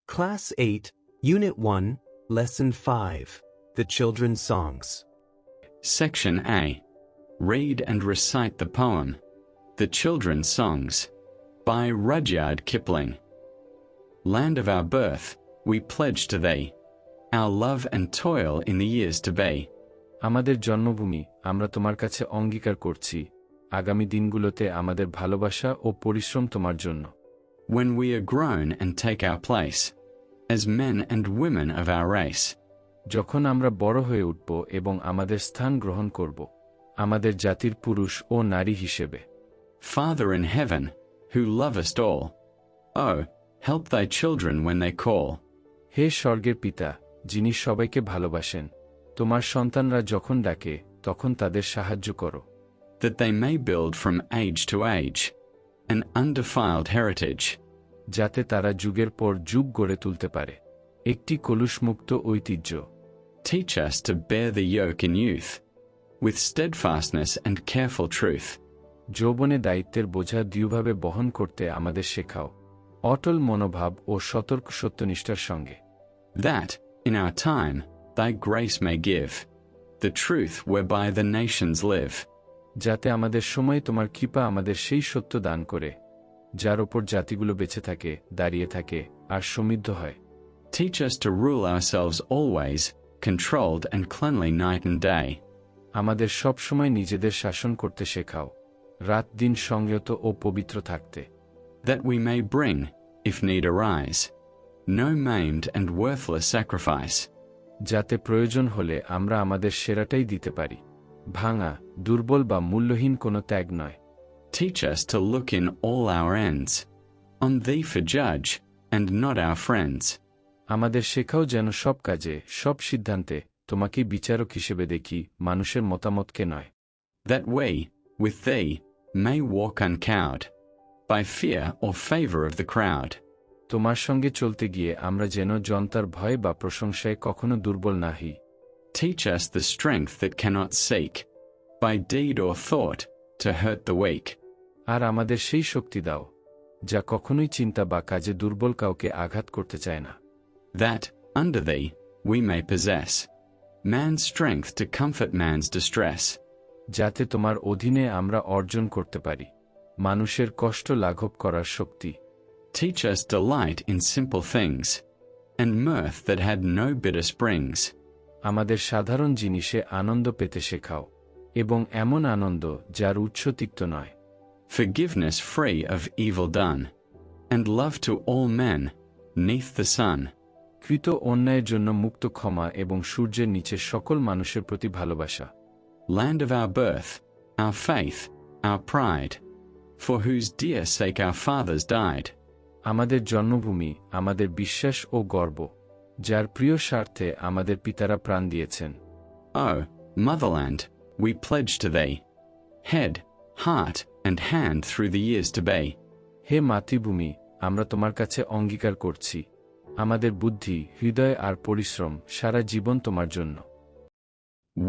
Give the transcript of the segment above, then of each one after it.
Class 8, Unit 1, Lesson 5, The Children's Songs. Section A. Read and recite the poem, The Children's Songs, by Rudyard Kipling. Land of our birth, we pledge to thee, our love and toil in the years to be. আমাদের জন্মভূমি, আমরা তোমার কাছে অঙ্গীকার করছি, আগামী দিনগুলোতে আমাদের ভালোবাসা ও পরিশ্রম তোমার জন্য। When we are grown and take our place, as men and women of our race. যখন আমরা বড় হয়ে উঠব এবং আমাদের স্থান গ্রহণ করব, আমাদের জাতির পুরুষ ও নারী হিসেবে। Father in heaven, who lovest all, oh, help thy children when they call. হে স্বর্গের পিতা, যিনি সবাইকে ভালোবাসেন, তোমার সন্তানরা যখন ডাকে, তখন তাদের সাহায্য করো। That they may build from age to age, an undefiled heritage. যাতে তারা যুগের পর যুগ গড়ে তুলতে পারে একটি কলুষমুক্ত ঐতিহ্য। Teach us to bear the yoke in youth, with steadfastness and careful truth. যৌবনে দায়িত্বের বোঝা দৃঢ়ভাবে বহন করতে আমাদের শেখাও, অটল মনোভাব ও সতর্ক সত্যনিষ্ঠার সঙ্গে। That, in our time, thy grace may give, the truth whereby the nations live. যাতে আমাদের সময় তোমার কৃপা আমাদের সেই সত্য দান করে, যার ওপর জাতিগুলো বেঁচে থাকে, দাঁড়িয়ে থাকে, আর সমৃদ্ধ হয়। Teach us to rule ourselves always, controlled and cleanly night and day. আমাদের সব সময় নিজেদের শাসন করতে শেখাও, রাত দিন সংযত ও পবিত্র থাকতে। That we may bring, if need arise, no maimed and worthless sacrifice. যাতে প্রয়োজন হলে আমরা আমাদের সেরাটাই দিতে পারি, ভাঙা, দুর্বল বা মূল্যহীন কোনো ত্যাগ নয়। Teach us to look in all our ends, on thee for judge, and not our friends. আমাদের শেখাও যেন সব কাজে, সব সিদ্ধান্তে তোমাকে বিচারক হিসেবে দেখি, মানুষের মতামতকে নয়। That we, with thee, may walk uncowed, by fear or favor of the crowd. তোমার সঙ্গে চলতে গিয়ে আমরা যেন জনতার ভয় বা প্রশংসায় কখনো দুর্বল না হই। Teach us the strength that cannot seek, by deed or thought, to hurt the weak. আর আমাদের সেই শক্তি দাও, যা কখনোই চিন্তা বা কাজে দুর্বল কাউকে আঘাত করতে চায় না। That, under thee, we may possess man's strength to comfort man's distress. যাতে তোমার অধীনে আমরা অর্জন করতে পারি মানুষের কষ্ট লাঘব করার শক্তি। Teach us delight in simple things, and mirth that had no bitter springs. আমাদের সাধারণ জিনিসে আনন্দ পেতে শেখাও, এবং এমন আনন্দ যার উৎস তিক্ত নয়। Forgiveness free of evil done, and love to all men, neath the sun. কৃত অন্যায়ের জন্য মুক্ত ক্ষমা এবং সূর্যের নিচে সকল মানুষের প্রতি ভালোবাসা। Land of our birth, our faith, our pride, for whose dear sake our fathers died. আমাদের জন্মভূমি, আমাদের বিশ্বাস ও গর্ব, যার প্রিয় স্বার্থে আমাদের পিতারা প্রাণ দিয়েছেন। Oh, motherland, we pledge to thee, head, heart, and hand through the years to be. হে মাতৃভূমি, আমরা তোমার কাছে অঙ্গীকার করছি, আমাদের বুদ্ধি, হৃদয় আর পরিশ্রম সারা জীবন তোমার জন্য।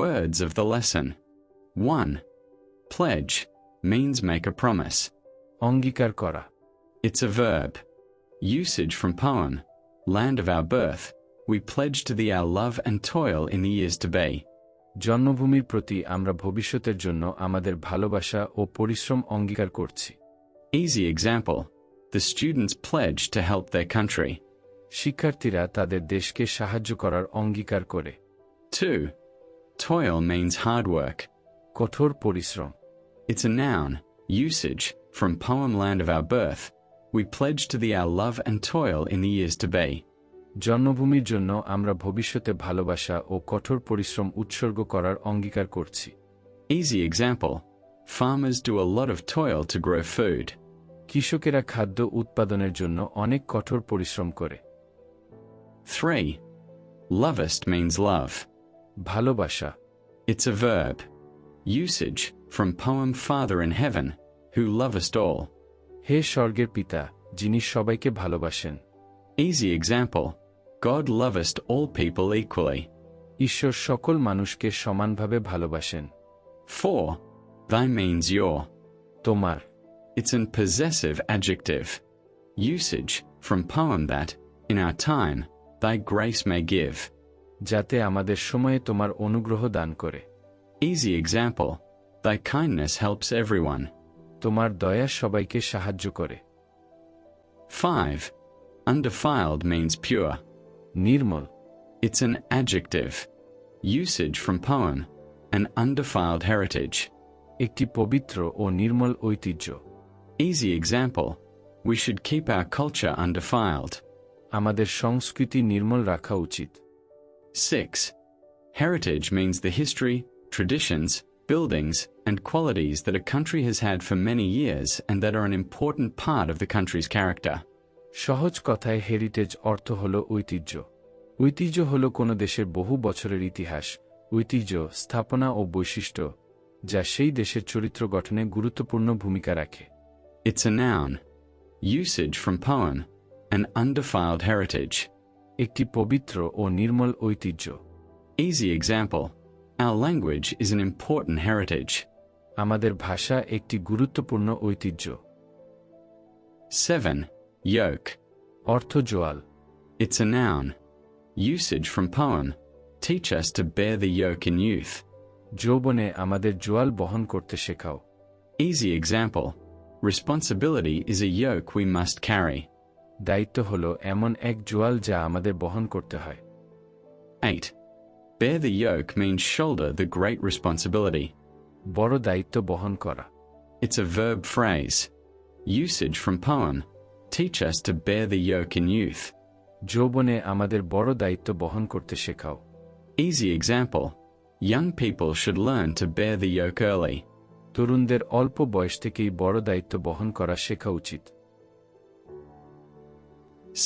Words of the lesson. 1. Pledge means make a promise. অঙ্গীকার করা। It's a verb. Usage from poem, Land of our birth, we pledge to thee our love and toil in the years to be. জন্মভূমির প্রতি আমরা ভবিষ্যতের জন্য আমাদের ভালোবাসা ও পরিশ্রম অঙ্গীকার করছি। Easy example. The students pledge to help their country. শিক্ষার্থীরা তাদের দেশকে সাহায্য করার অঙ্গীকার করে। 2. Toil means hard work. কঠোর পরিশ্রম। It's a noun. Usage from poem Land of our birth, we pledge to thee our love and toil in the years to be. জন্মভূমির জন্য আমরা ভবিষ্যতে ভালোবাসা ও কঠোর পরিশ্রম উৎসর্গ করার অঙ্গীকার করছি। Easy example. Farmers do a lot of toil to grow food. কৃষকেরা খাদ্য উৎপাদনের জন্য অনেক কঠোর পরিশ্রম করে। 3. Lovest means love. ভালোবাসা। It's a verb. Usage from poem Father in heaven, who lovest all. হে স্বর্গের পিতা, যিনি সবাইকে ভালোবাসেন। Easy example. God lovest all people equally. ঈশ্বর সকল মানুষকে সমানভাবে ভালোবাসেন। 4. Thy means your. তোমার। It's an possessive adjective. Usage from poem that, In our time, thy grace may give. যাতে আমাদের সময়ে তোমার অনুগ্রহ দান করে। Easy example. Thy kindness helps everyone. তোমার দয়া সবাইকে সাহায্য করে। 5. Undefiled means pure. Nirmal. It's an adjective. Usage from poem. An undefiled heritage. একটি পবিত্র ও নির্মল ঐতিহ্য। Easy example. We should keep our culture undefiled. আমাদের সংস্কৃতি নির্মল রাখা উচিত। 6. Heritage means the history, traditions, buildings, and qualities that a country has had for many years and that are an important part of the country's character. সহজ কথায় heritage অর্থ হল ঐতিহ্য। ঐতিহ্য হল কোনো দেশের বহু বছরের ইতিহাস, ঐতিহ্য, স্থাপনা ও বৈশিষ্ট্য, যা সেই দেশের চরিত্র গঠনে গুরুত্বপূর্ণ ভূমিকা রাখে। It's a noun. Usage from poem. An undefiled heritage. একটি পবিত্র ও নির্মল ঐতিহ্য। Easy example. Our language is an important heritage. আমাদের ভাষা একটি গুরুত্বপূর্ণ ঐতিহ্য। 7. Yoke. অর্থ জোয়াল। It's a noun. Usage from poem. Teach us to bear the yoke in youth. যৌবনে আমাদের জোয়াল বহন করতে শেখাও। Easy example. Responsibility is a yoke we must carry. দায়িত্ব হল এমন এক জোয়াল যা আমাদের বহন করতে হয়। 8. Bear the yoke means shoulder the great responsibility. বড় দায়িত্ব বহন করা। It's a verb phrase. Usage from poem. Teach us to bear the yoke in youth. যৌবনে আমাদের বড় দায়িত্ব বহন করতে শেখাও। Easy example. Young people should learn to bear the yoke early. তরুণদের অল্প বয়স থেকেই বড় দায়িত্ব বহন করা শেখা উচিত।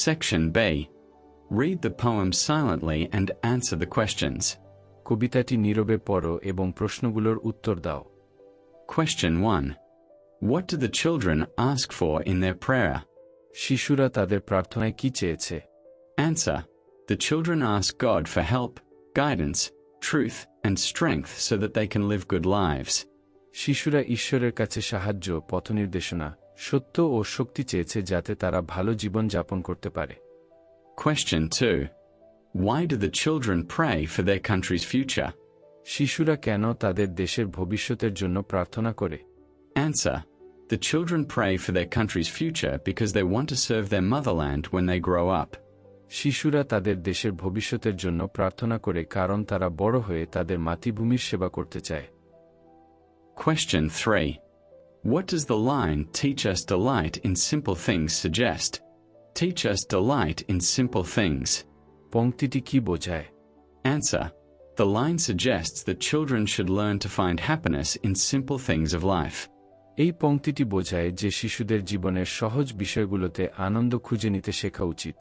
Section B. Read the poem silently and answer the questions. কবিতাটি নীরবে পড়ো এবং প্রশ্নগুলোর উত্তর দাও। Question 1. What do the children ask for in their prayer? শিশুরা তাদের প্রার্থনায় কি চেয়েছে? Answer. The children ask God for help, guidance, truth, and strength so that they can live good lives. শিশুরা ঈশ্বরের কাছে সাহায্য, পথনির্দেশনা, সত্য ও শক্তি চেয়েছে যাতে তারা ভালো জীবন যাপন করতে পারে। Question 2. Why do the children pray for their country's future? শিশুরা কেন তাদের দেশের ভবিষ্যতের জন্য প্রার্থনা করে? Answer. The children pray for their country's future because they want to serve their motherland when they grow up. শিশুরা তাদের দেশের ভবিষ্যতের জন্য প্রার্থনা করে কারণ তারা বড় হয়ে তাদের মাতৃভূমির সেবা করতে চায়। Question 3. What does the line "Teach us delight in simple things" suggest? Teach us delight in simple things. পংক্তিটি কি বোঝায়? Answer. The line suggests that children should learn to find happiness in simple things of life. এই পংক্তিটি বোঝায় যে শিশুদের জীবনের সহজ বিষয়গুলোতে আনন্দ খুঁজে নিতে শেখা উচিত।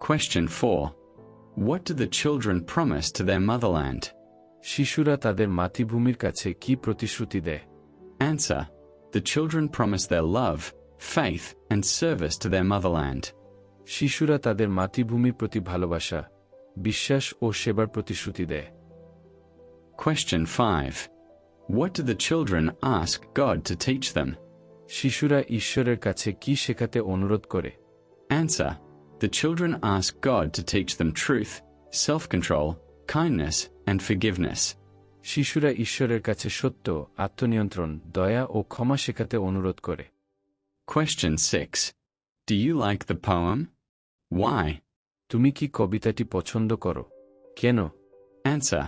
Question 4. What do the children promise to their motherland? শিশুরা তাদের মাতৃভূমির কাছে কি প্রতিশ্রুতি দেয়? Answer. The children promise their love, faith, and service to their motherland. শিশুরা তাদের মাতৃভূমির প্রতি ভালোবাসা, বিশ্বাস ও সেবার প্রতিশ্রুতি দেয়। Question 5. What do the children ask God to teach them? শিশুরা ঈশ্বরের কাছে কি শেখাতে অনুরোধ করে? Answer. The children ask God to teach them truth, self-control, kindness, and forgiveness. শিশুরা ঈশ্বরের কাছে সত্য, আত্মনিয়ন্ত্রণ, দয়া ও ক্ষমা শেখাতে অনুরোধ করে। Question 6. Do you like the poem? Why? তুমি কি কবিতাটি পছন্দ করো? কেন? Answer.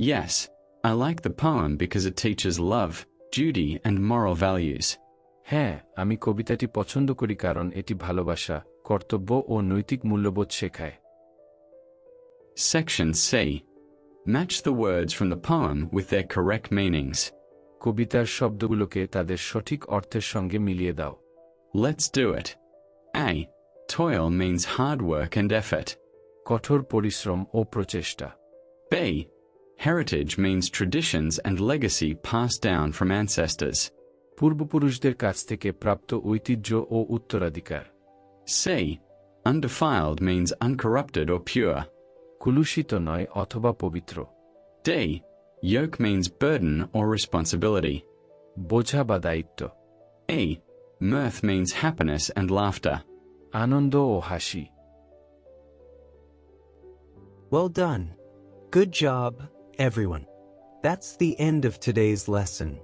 Yes, I like the poem because it teaches love, duty, and moral values. হ্যাঁ, আমি কবিতাটি পছন্দ করি কারণ এটি ভালোবাসা, কর্তব্য ও নৈতিক মূল্যবোধ শেখায়। Section C. Match the words from the poem with their correct meanings. কবিতার শব্দগুলোকে তাদের সঠিক অর্থের সঙ্গে মিলিয়ে দাও। Let's do it. A. Toil means hard work and effort. কঠোর পরিশ্রম ও প্রচেষ্টা। B. Heritage means traditions and legacy passed down from ancestors. পূর্বপুরুষদের কাছ থেকে প্রাপ্ত ঐতিহ্য ও উত্তরাধিকার। C. Undefiled means uncorrupted or pure. কুলুষিত নয় অথবা পবিত্র। D. Yoke means burden or responsibility. বোঝা বা দায়িত্ব। E. Mirth means happiness and laughter. আনন্দ ও হাসি। Well done. Good job, everyone. That's the end of today's lesson.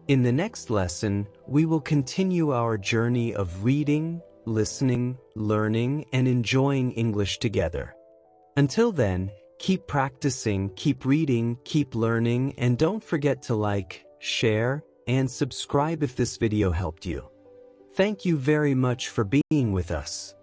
In the next lesson, we will continue our journey of reading, listening, learning, and enjoying English together. Until then, keep practicing, keep reading, keep learning, and don't forget to like, share, and subscribe if this video helped you. Thank you very much for being with us.